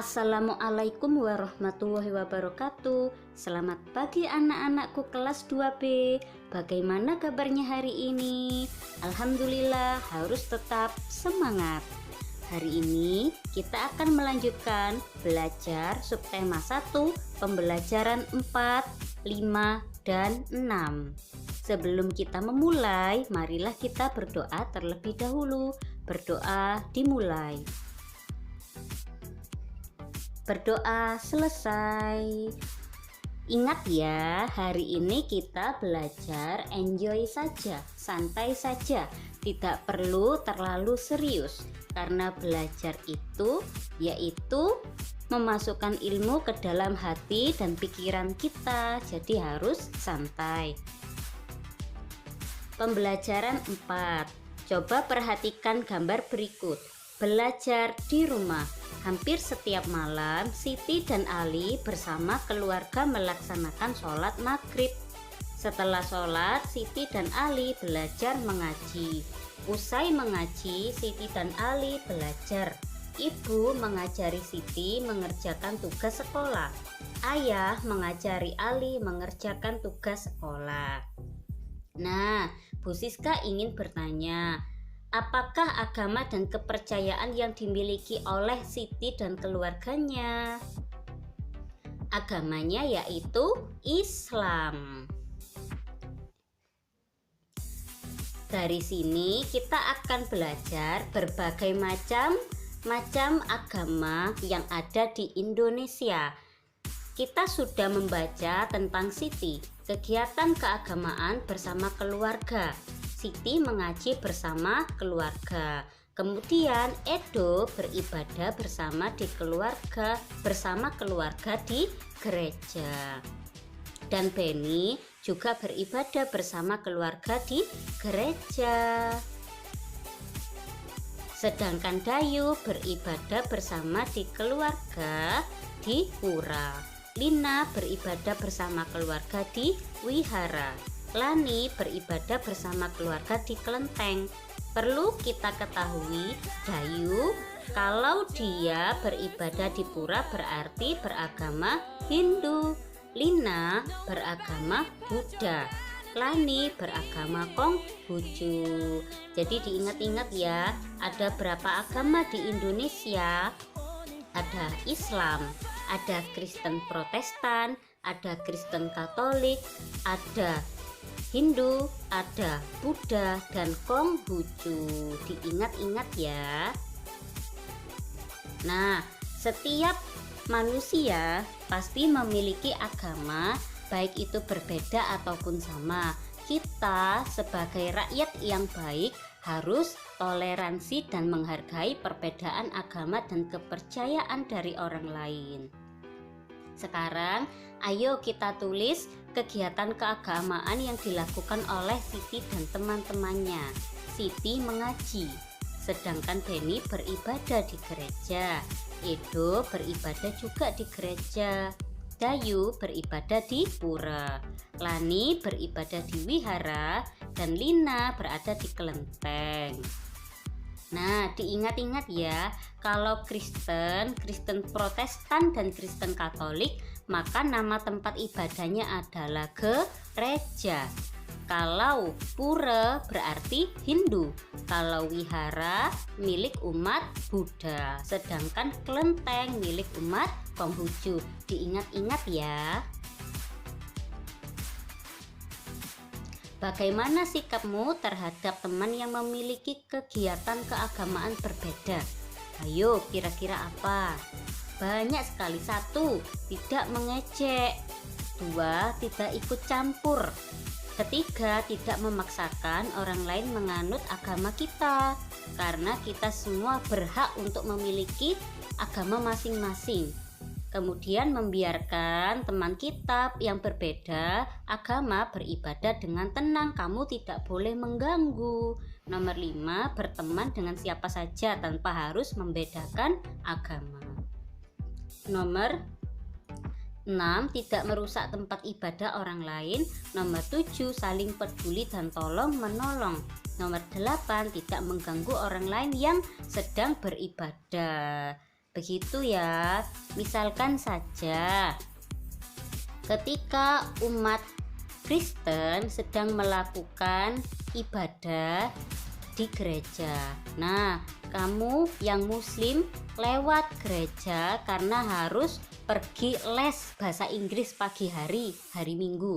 Assalamualaikum warahmatullahi wabarakatuh. Selamat pagi anak-anakku kelas 2B. Bagaimana kabarnya hari ini? Alhamdulillah, harus tetap semangat. Hari ini kita akan melanjutkan belajar subtema 1, pembelajaran 4, 5, dan 6. Sebelum kita memulai, marilah kita berdoa terlebih dahulu. Berdoa dimulai. Berdoa selesai. Ingat ya, hari ini kita belajar enjoy saja, santai saja, tidak perlu terlalu serius. Karena belajar itu yaitu memasukkan ilmu ke dalam hati dan pikiran kita, jadi harus santai. Pembelajaran 4. Coba perhatikan gambar berikut. Belajar di rumah. Hampir setiap malam, Siti dan Ali bersama keluarga melaksanakan sholat maghrib. Setelah sholat, Siti dan Ali belajar mengaji. Usai mengaji, Siti dan Ali belajar. Ibu mengajari Siti mengerjakan tugas sekolah. Ayah mengajari Ali mengerjakan tugas sekolah. Nah, Bu Siska ingin bertanya, apakah agama dan kepercayaan yang dimiliki oleh Siti dan keluarganya? Agamanya yaitu Islam. Dari sini kita akan belajar berbagai macam agama yang ada di Indonesia. Kita sudah membaca tentang Siti, kegiatan keagamaan bersama keluarga. Siti mengaji bersama keluarga. Kemudian Edo beribadah bersama keluarga di gereja. Dan Beni juga beribadah bersama keluarga di gereja. Sedangkan Dayu beribadah bersama di keluarga di pura. Lina beribadah bersama keluarga di wihara. Lani beribadah bersama keluarga di kelenteng. Perlu kita ketahui, Dayu kalau dia beribadah di pura berarti beragama Hindu. Lina beragama Buddha. Lani beragama Konghucu. Jadi diingat-ingat ya, ada berapa agama di Indonesia? Ada Islam, ada Kristen Protestan, ada Kristen Katolik, ada Hindu, ada Buddha, dan Konghucu. Diingat-ingat ya. Nah, setiap manusia pasti memiliki agama, baik itu berbeda ataupun sama. Kita sebagai rakyat yang baik harus toleransi dan menghargai perbedaan agama dan kepercayaan dari orang lain. Sekarang, ayo kita tulis kegiatan keagamaan yang dilakukan oleh Siti dan teman-temannya. Siti mengaji, sedangkan Beni beribadah di gereja. Edo beribadah juga di gereja. Dayu beribadah di pura. Lani beribadah di wihara. Dan Lina berada di kelenteng. Nah, diingat-ingat ya, kalau Kristen Protestan dan Kristen Katolik, maka nama tempat ibadahnya adalah gereja. Kalau pura berarti Hindu, kalau wihara milik umat Buddha, sedangkan kelenteng milik umat Konghucu. Diingat-ingat ya. Bagaimana sikapmu terhadap teman yang memiliki kegiatan keagamaan berbeda? Ayo, kira-kira apa? Banyak sekali. 1. Tidak mengejek. 2. Tidak ikut campur. 3. Tidak memaksakan orang lain menganut agama kita. Karena kita semua berhak untuk memiliki agama masing-masing. Kemudian membiarkan teman kita yang berbeda agama beribadah dengan tenang. Kamu tidak boleh mengganggu. Nomor 5, berteman dengan siapa saja tanpa harus membedakan agama. Nomor 6, tidak merusak tempat ibadah orang lain. Nomor 7, saling peduli dan tolong menolong. Nomor 8, tidak mengganggu orang lain yang sedang beribadah. Begitu ya. Misalkan saja ketika umat Kristen sedang melakukan ibadah di gereja. Nah, kamu yang muslim lewat gereja karena harus pergi les bahasa Inggris pagi hari, hari Minggu.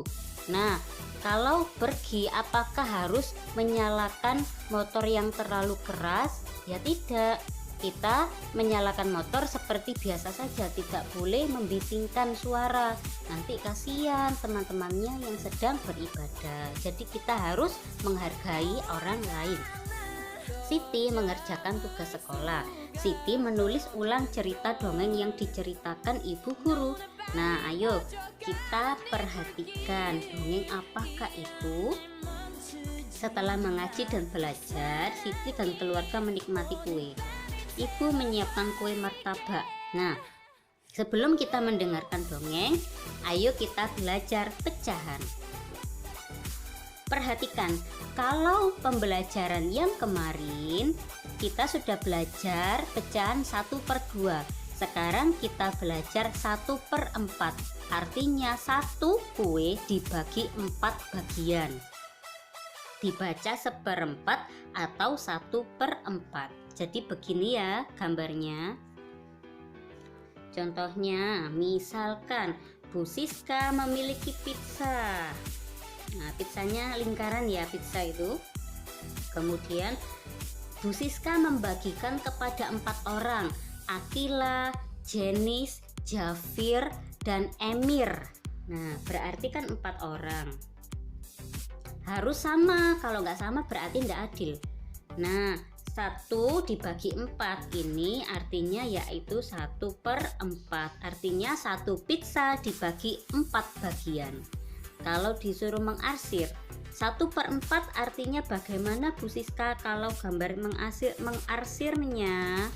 Nah, kalau pergi apakah harus menyalakan motor yang terlalu keras? Ya tidak. Kita menyalakan motor seperti biasa saja, tidak boleh membisikkan suara. Nanti kasihan teman-temannya yang sedang beribadah. Jadi kita harus menghargai orang lain. Siti mengerjakan tugas sekolah. Siti menulis ulang cerita dongeng yang diceritakan ibu guru. Nah, ayo kita perhatikan dongeng apakah itu. Setelah mengaji dan belajar, Siti dan keluarga menikmati kue. Ibu menyiapkan kue martabak. Nah, sebelum kita mendengarkan dongeng, ayo kita belajar pecahan. Perhatikan, kalau pembelajaran yang kemarin kita sudah belajar pecahan 1/2. Sekarang kita belajar 1/4. Artinya satu kue dibagi 4 bagian. Dibaca 1/4 atau 1/4. Jadi begini ya gambarnya. Contohnya, misalkan Bu Siska memiliki pizza. Nah, pizzanya lingkaran ya, pizza itu. Kemudian Bu Siska membagikan kepada 4 orang, Akila, Jenis, Jafir, dan Emir. Nah, berarti kan 4 orang. Harus sama, kalau nggak sama berarti nggak adil. Nah, 1 dibagi 4 ini artinya yaitu 1/4. Artinya satu pizza dibagi 4 bagian. Kalau disuruh mengarsir 1/4 artinya bagaimana Bu Siska kalau gambar mengarsirnya?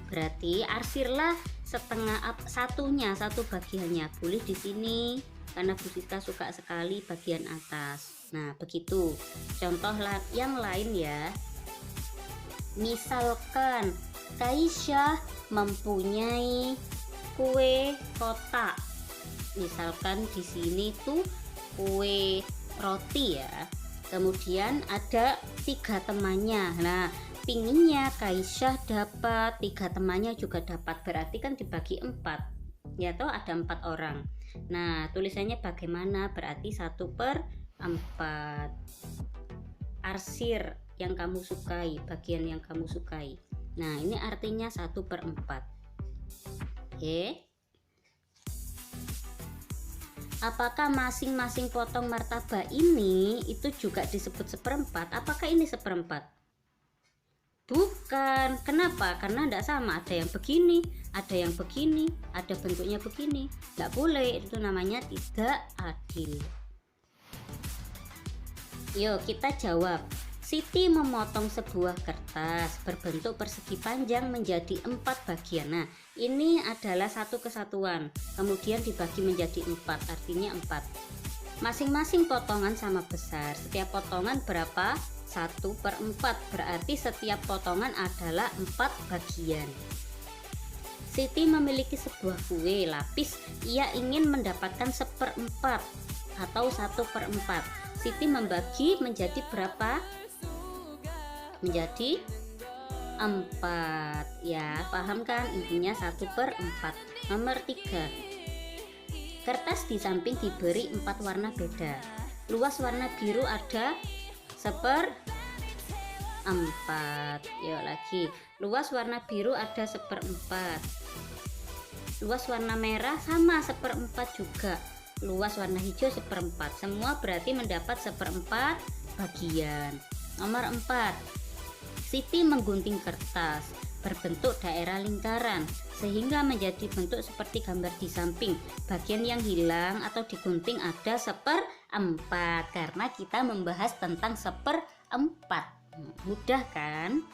Berarti arsirlah satunya, satu bagiannya. Boleh di sini karena Bu Siska suka sekali bagian atas. Nah, begitu. Contoh yang lain ya. Misalkan Kaisyah mempunyai kue kotak. Misalkan di sini tuh kue roti ya. Kemudian ada 3 temannya. Nah, pinginnya Kaisyah dapat, 3 temannya juga dapat. Berarti kan dibagi 4. Ya toh ada 4 orang. Nah, tulisannya bagaimana? Berarti 1/4. Arsir yang kamu sukai, bagian yang kamu sukai. Nah, ini artinya 1/4. Oke. Apakah masing-masing potong martabak ini itu juga disebut 1/4? Apakah ini 1/4? Bukan. Kenapa? Karena tidak sama. Ada yang begini, ada yang begini, ada bentuknya begini. Tidak boleh. Itu namanya tidak adil. Yuk kita jawab. Siti memotong sebuah kertas berbentuk persegi panjang menjadi 4 bagian. Nah, ini adalah satu kesatuan, kemudian dibagi menjadi 4, artinya 4. Masing-masing potongan sama besar. Setiap potongan berapa? 1/4, berarti setiap potongan adalah 4 bagian. Siti memiliki sebuah kue lapis. Ia ingin mendapatkan 1/4 atau 1/4. Siti membagi menjadi berapa? Menjadi 4 ya, paham kan? Intinya 1/4. Nomor 3, kertas di samping diberi 4 warna beda. Luas warna biru ada 1/4. Yuk lagi, luas warna biru ada 1/4. Luas warna merah sama 1/4 juga. Luas warna hijau 1/4. Semua berarti mendapat 1/4 bagian. Nomor 4, Siti menggunting kertas berbentuk daerah lingkaran sehingga menjadi bentuk seperti gambar di samping. Bagian yang hilang atau digunting ada 1/4 karena kita membahas tentang 1/4. Mudah kan?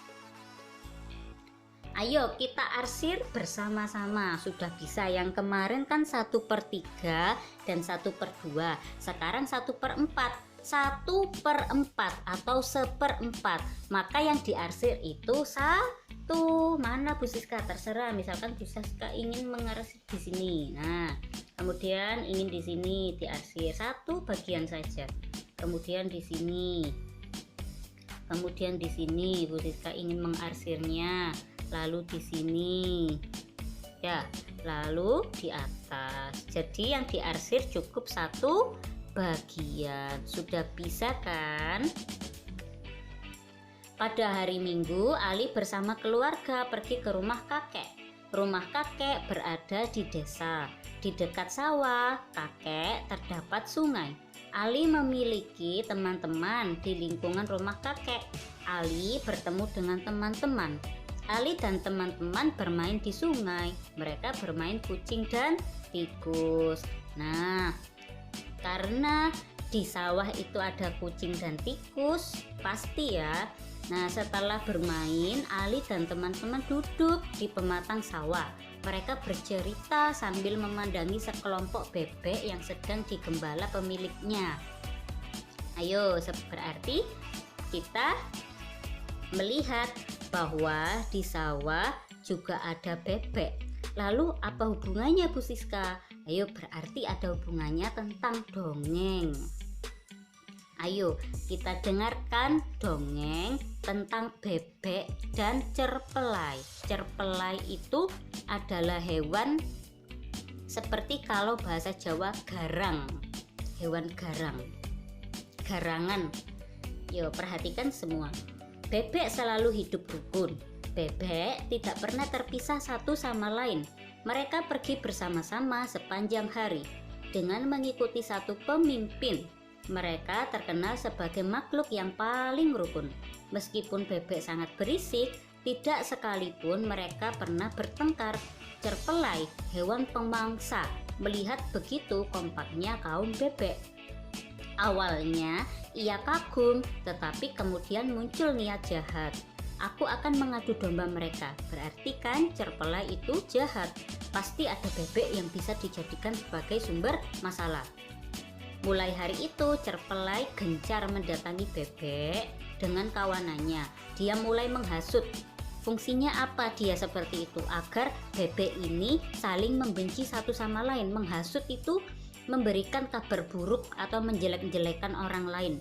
Ayo kita arsir bersama-sama. Sudah bisa, yang kemarin kan 1/3 dan 1/2. Sekarang 1/4. 1/4 atau 1/4, maka yang diarsir itu 1. itu mana Bu Siska? Terserah, misalkan Bu Siska ingin mengarsir di sini. Nah, kemudian ingin di sini diarsir satu bagian saja. Kemudian di sini. Kemudian di sini Bu Siska ingin mengarsirnya. Lalu di sini. Ya, lalu di atas. Jadi yang diarsir cukup satu bagian. Sudah bisa kan? Pada hari Minggu, Ali bersama keluarga pergi ke rumah kakek. Rumah kakek berada di desa. Di dekat sawah kakek terdapat sungai. Ali memiliki teman-teman di lingkungan rumah kakek. Ali bertemu dengan teman-teman. Ali dan teman-teman bermain di sungai. Mereka bermain kucing dan tikus. Nah, karena di sawah itu ada kucing dan tikus, pasti ya. Nah, setelah bermain, Ali dan teman-teman duduk di pematang sawah. Mereka bercerita sambil memandangi sekelompok bebek yang sedang digembala pemiliknya. Ayo, berarti kita melihat bahwa di sawah juga ada bebek. Lalu apa hubungannya Bu Siska? Ayo, berarti ada hubungannya tentang dongeng. Ayo kita dengarkan dongeng tentang bebek dan cerpelai. Cerpelai itu adalah hewan seperti kalau bahasa Jawa garang. Hewan garang. Garangan. Yo, perhatikan semua. Bebek selalu hidup rukun. Bebek tidak pernah terpisah satu sama lain. Mereka pergi bersama-sama sepanjang hari dengan mengikuti satu pemimpin. Mereka terkenal sebagai makhluk yang paling rukun. Meskipun bebek sangat berisik, tidak sekalipun mereka pernah bertengkar. Cerpelai, hewan pemangsa, melihat begitu kompaknya kaum bebek. Awalnya ia kagum, tetapi kemudian muncul niat jahat. Aku akan mengadu domba mereka. Berarti kan cerpelai itu jahat. Pasti ada bebek yang bisa dijadikan sebagai sumber masalah. Mulai hari itu cerpelai gencar mendatangi bebek dengan kawanannya. Dia mulai menghasut. Fungsinya apa dia seperti itu? Agar bebek ini saling membenci satu sama lain. Menghasut itu memberikan kabar buruk atau menjelek-jelekan orang lain.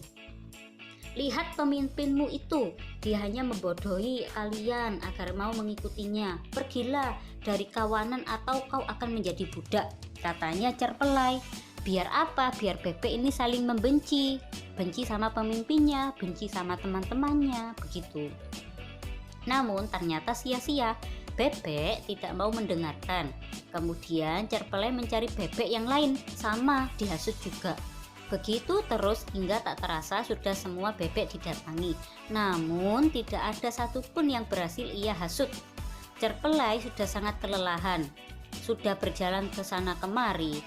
Lihat pemimpinmu itu, dia hanya membodohi kalian agar mau mengikutinya. Pergilah dari kawanan atau kau akan menjadi budak, katanya cerpelai. Biar apa? Biar bebek ini saling membenci. Benci sama pemimpinnya, benci sama teman-temannya, begitu. Namun ternyata sia-sia. Bebek tidak mau mendengarkan. Kemudian cerpelai mencari bebek yang lain, sama dihasut juga. Begitu terus hingga tak terasa sudah semua bebek didatangi. Namun tidak ada satupun yang berhasil ia hasut. Cerpelai sudah sangat kelelahan. Sudah berjalan ke sana kemari.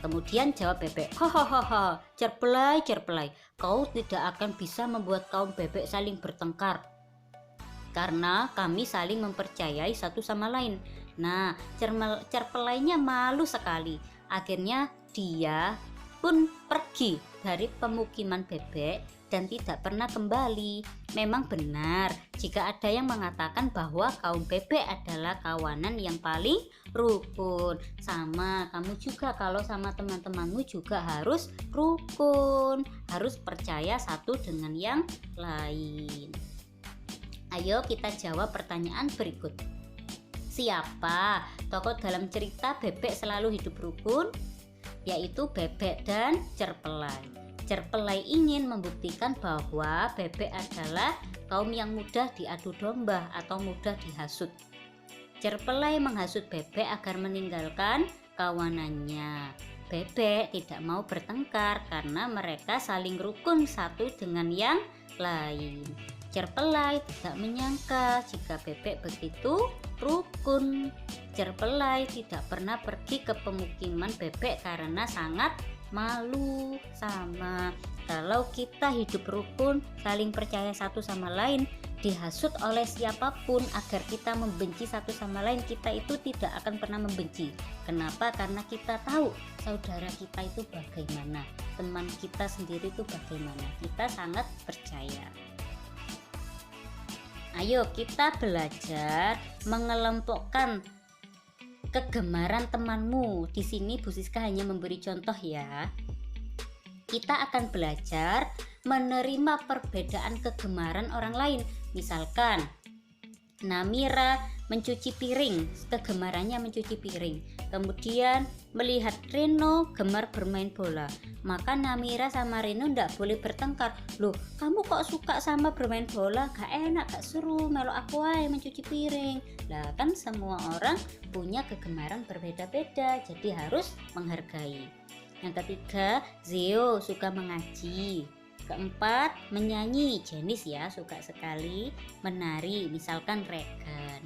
Kemudian jawab bebek, hahaha, cerpelai, kau tidak akan bisa membuat kaum bebek saling bertengkar. Karena kami saling mempercayai satu sama lain. Nah, cerpelainya malu sekali. Akhirnya dia pun pergi dari pemukiman bebek dan tidak pernah kembali. Memang benar jika ada yang mengatakan bahwa kaum bebek adalah kawanan yang paling rukun. Sama kamu juga, kalau sama teman-temanmu juga harus rukun, harus percaya satu dengan yang lain. Ayo kita jawab pertanyaan berikut. Siapa tokoh dalam cerita bebek selalu hidup rukun? Yaitu bebek dan cerpelai. Cerpelai ingin membuktikan bahwa bebek adalah kaum yang mudah diadu domba atau mudah dihasut. Cerpelai menghasut bebek agar meninggalkan kawanannya. Bebek tidak mau bertengkar karena mereka saling rukun satu dengan yang lain. Cerpelai tidak menyangka jika bebek begitu rukun. Cerpelai tidak pernah pergi ke pemukiman bebek karena sangat malu. Sama kalau kita hidup rukun, saling percaya satu sama lain, dihasut oleh siapapun agar kita membenci satu sama lain, kita itu tidak akan pernah membenci. Kenapa? Karena kita tahu saudara kita itu bagaimana, teman kita sendiri itu bagaimana. Kita sangat percaya. Ayo kita belajar mengelompokkan kegemaran temanmu. Di sini Bu Siska hanya memberi contoh ya. Kita akan belajar menerima perbedaan kegemaran orang lain. Misalkan Namira mencuci piring, kegemarannya mencuci piring. Kemudian melihat Reno gemar bermain bola, maka Namira sama Reno ndak boleh bertengkar. Loh, kamu kok suka sama bermain bola? Gak enak, gak seru, melo aku aja mencuci piring. Lah kan semua orang punya kegemaran berbeda-beda, jadi harus menghargai. Yang ketiga, Zeo suka mengaji. Keempat, menyanyi. Jenis ya, suka sekali. Menari, misalkan Regan.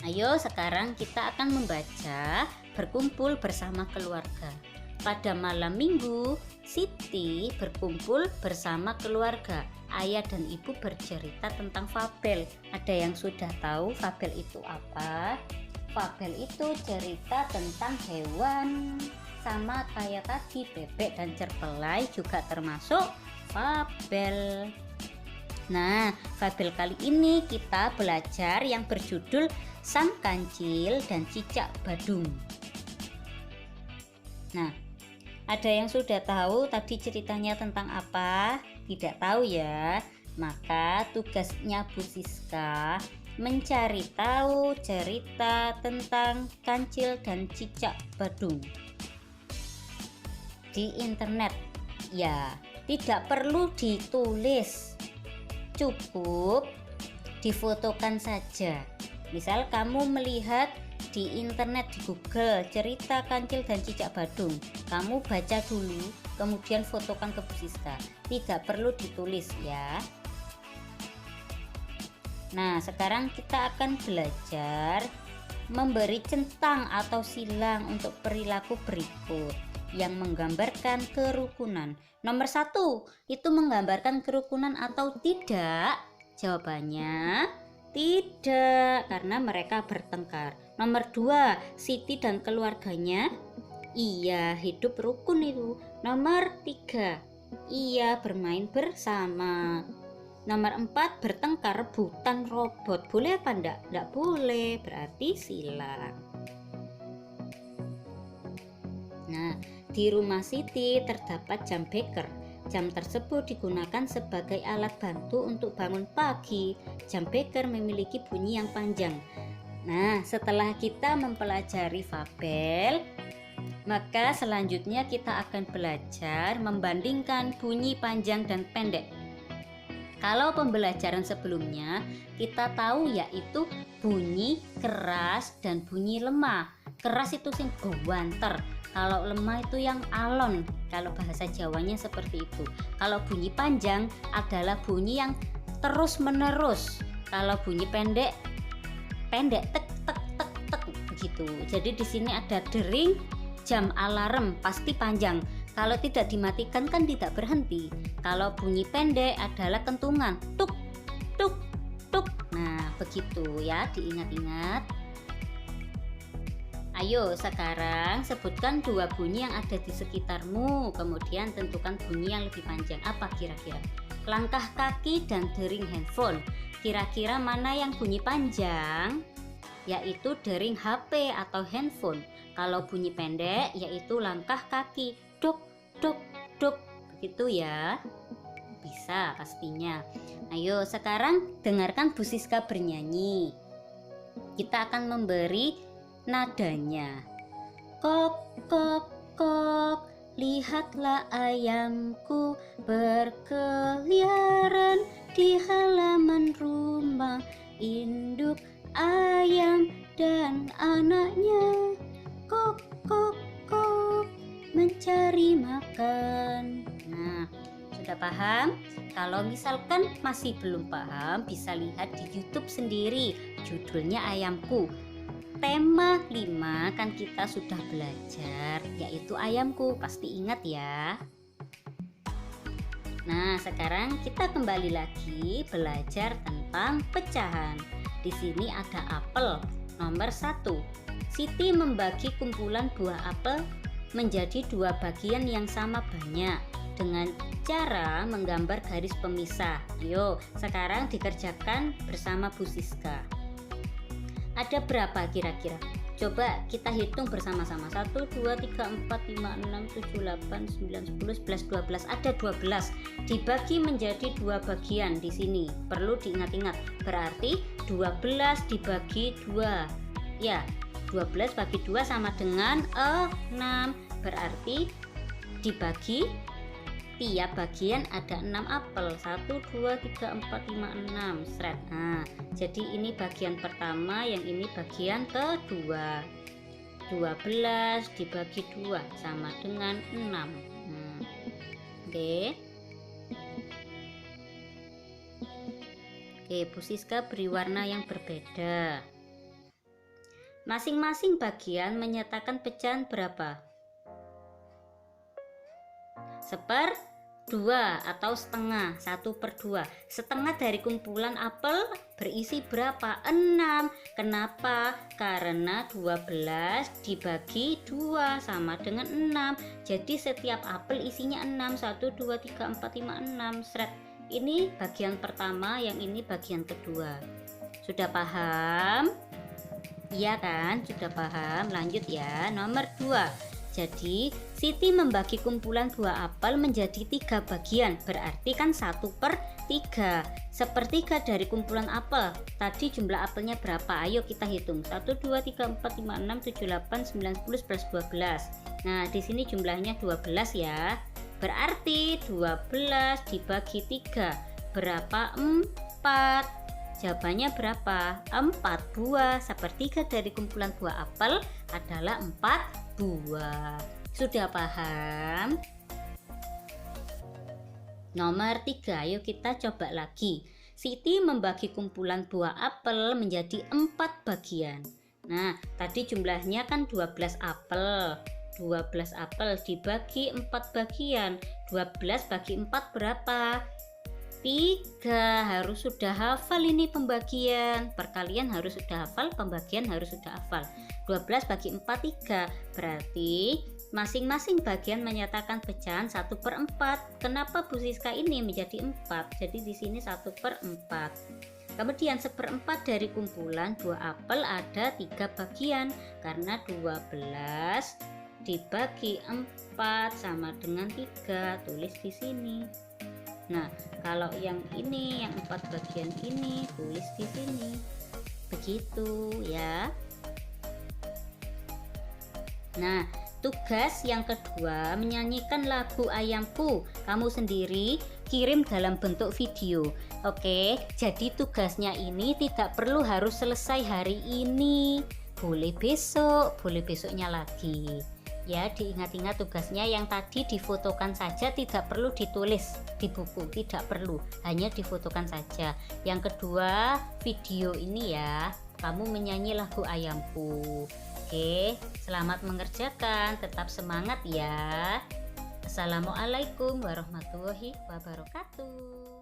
Ayo sekarang kita akan membaca berkumpul bersama keluarga. Pada malam minggu, Siti berkumpul bersama keluarga. Ayah dan ibu bercerita tentang fabel. Ada yang sudah tahu fabel itu apa? Fabel itu cerita tentang hewan, sama kayak tadi bebek dan cerpelai juga termasuk fabel. Nah, fabel kali ini kita belajar yang berjudul Sang Kancil dan Cicak Badung. Nah, ada yang sudah tahu tadi ceritanya tentang apa? Tidak tahu ya? Maka tugasnya Bu Siska mencari tahu cerita tentang Kancil dan Cicak Badung di internet. Ya, tidak perlu ditulis, cukup difotokan saja. Misal kamu melihat di internet di Google cerita Kancil dan Cicak Badung, kamu baca dulu kemudian fotokan ke Bu Siska, tidak perlu ditulis ya. Nah, sekarang kita akan belajar memberi centang atau silang untuk perilaku berikut yang menggambarkan kerukunan. Nomor 1, itu menggambarkan kerukunan atau tidak? Jawabannya tidak, karena mereka bertengkar. Nomor 2, Siti dan keluarganya iya, hidup rukun itu. Nomor 3, iya, bermain bersama. Nomor 4, bertengkar rebutan robot. Boleh apa enggak? Enggak boleh, berarti silang. Nah, di rumah Siti terdapat jam beker. Jam tersebut digunakan sebagai alat bantu untuk bangun pagi. Jam beker memiliki bunyi yang panjang. Nah, setelah kita mempelajari fabel, maka selanjutnya kita akan belajar membandingkan bunyi panjang dan pendek. Kalau pembelajaran sebelumnya kita tahu yaitu bunyi keras dan bunyi lemah. Keras itu sing banter, kalau lemah itu yang alon. Kalau bahasa Jawanya seperti itu. Kalau bunyi panjang adalah bunyi yang terus menerus. Kalau bunyi pendek tek tek tek tek begitu. Jadi di sini ada dering, jam alarm pasti panjang. Kalau tidak dimatikan kan tidak berhenti. Kalau bunyi pendek adalah kentungan, tuk tuk tuk. Nah, begitu ya, diingat-ingat. Ayo sekarang sebutkan 2 bunyi yang ada di sekitarmu, kemudian tentukan bunyi yang lebih panjang. Apa kira-kira? Langkah kaki dan dering handphone. Kira-kira mana yang bunyi panjang? Yaitu dering HP atau handphone. Kalau bunyi pendek yaitu langkah kaki, duk duk duk. Begitu ya. Bisa pastinya. Ayo sekarang dengarkan Bu Siska bernyanyi. Kita akan memberi nadanya. Kok kok kok, lihatlah ayamku berkeliaran di halaman rumah. Induk ayam dan anaknya kok kok kok mencari makan. Nah, sudah paham? Kalau misalkan masih belum paham, bisa lihat di YouTube sendiri, judulnya Ayamku. Tema 5 kan kita sudah belajar, yaitu ayamku. Pasti ingat ya. Nah, sekarang kita kembali lagi belajar tentang pecahan. Di sini ada apel. Nomor 1, Siti membagi kumpulan buah apel menjadi 2 bagian yang sama banyak. dengan cara menggambar garis pemisah. Yuk, sekarang dikerjakan bersama Bu Siska. Ada berapa kira-kira? Coba kita hitung bersama-sama. 1, 2, 3, 4, 5, 6, 7, 8, 9, 10, 11, 12. Ada 12. Dibagi menjadi 2 bagian di sini. Perlu diingat-ingat. Berarti 12 dibagi 2. Ya, 12 bagi 2 sama dengan 6. Berarti dibagi tiap bagian ada 6 apel. 1, 2, 3, 4, 5, 6 seret. Nah, jadi ini bagian pertama, yang ini bagian kedua. 12 dibagi 2 sama dengan 6. Oke. Oke, Bu Siska beri warna yang berbeda. Masing-masing bagian menyatakan pecahan berapa? 1/2 atau setengah. 1/2. Setengah dari kumpulan apel berisi berapa? 6. Kenapa? Karena 12 dibagi 2 sama dengan 6. Jadi setiap apel isinya 6. 1, 2, 3, 4, 5, 6 seret. Ini bagian pertama, yang ini bagian kedua. Sudah paham? Iya kan? Sudah paham? Lanjut ya. Nomor 2. Jadi Siti membagi kumpulan buah apel menjadi 3 bagian. Berarti kan 1/3. 1/3 dari kumpulan apel. Tadi jumlah apelnya berapa? Ayo kita hitung. 1, 2, 3, 4, 5, 6, 7, 8, 9, 10, 11, 12. Nah, di sini jumlahnya 12 ya. Berarti 12 dibagi 3 berapa? 4. Jawabannya berapa? 4 buah. 1/3 dari kumpulan buah apel adalah 4 buah. Sudah paham? Nomor 3, ayo kita coba lagi. Siti membagi kumpulan buah apel menjadi 4 bagian. Nah, tadi jumlahnya kan 12 apel. 12 apel dibagi 4 bagian. 12 bagi 4 berapa? 3. Harus sudah hafal ini pembagian. Perkalian harus sudah hafal, pembagian harus sudah hafal. 12 bagi 4 3. Berarti masing-masing bagian menyatakan pecahan 1/4. Kenapa Bu Siska ini menjadi 4? Jadi di sini 1/4. Kemudian 1/4 dari kumpulan buah apel ada 3 bagian. Karena 12 dibagi 4 sama dengan 3. Tulis di sini. Nah, kalau yang ini, yang 4 bagian ini, tulis di sini. Begitu ya. Nah, tugas yang kedua menyanyikan lagu Ayamku. Kamu sendiri kirim dalam bentuk video. Oke, jadi tugasnya ini tidak perlu harus selesai hari ini. Boleh besok, boleh besoknya lagi. Ya, diingat-ingat tugasnya yang tadi difotokan saja, tidak perlu ditulis di buku, tidak perlu, hanya difotokan saja. Yang kedua, video ini ya, kamu menyanyi lagu Ayamku. Oke, selamat mengerjakan, tetap semangat ya. Assalamualaikum warahmatullahi wabarakatuh.